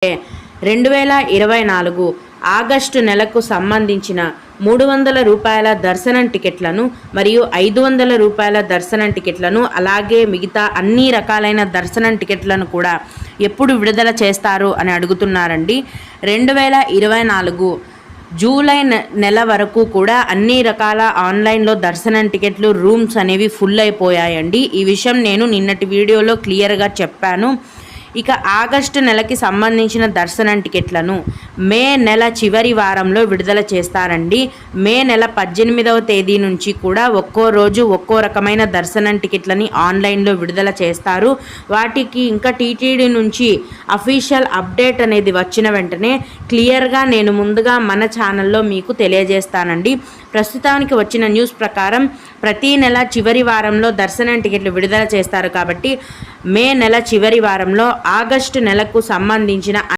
2024 August నెలకు సంబంధించిన 300 రూపాయల దర్శనం టికెట్లను మరియు 500 రూపాయల దర్శనం టికెట్లను అలాగే మిగతా అన్ని రకాలైన దర్శనం టికెట్లను కూడా ఎప్పుడు విడుదల చేస్తారు అని అడుగుతున్నారండి. 2024 జూలై నెల వరకు కూడా అన్ని రకాల ఆన్లైన్లో దర్శనం టికెట్లు రూమ్స్ అనేవి ఫుల్ అయిపోయాయండి. ఈ విషయం నేను నిన్నటి వీడియోలో క్లియర్గా చెప్పాను. ఇక ఆగస్టు నెలకి సంబంధించిన దర్శనం టికెట్లను మే నెల చివరి వారంలో విడుదల చేస్తారండి. మే నెల 18వ తేదీ నుంచి కూడా ఒక్కో రోజు ఒక్కో రకమైన దర్శనం టికెట్లని ఆన్లైన్లో విడుదల చేస్తారు. వాటికి ఇంకా టీటీడీ నుంచి అఫీషియల్ అప్డేట్ అనేది వచ్చిన వెంటనే క్లియర్గా నేను ముందుగా మన ఛానల్లో మీకు తెలియజేస్తానండి. ప్రస్తుతానికి వచ్చిన న్యూస్ ప్రకారం ప్రతీ నెల చివరి వారంలో దర్శనం టికెట్లు విడుదల చేస్తారు కాబట్టి మే నెల చివరి వారంలో ఆగస్టు నెలకు సంబంధించిన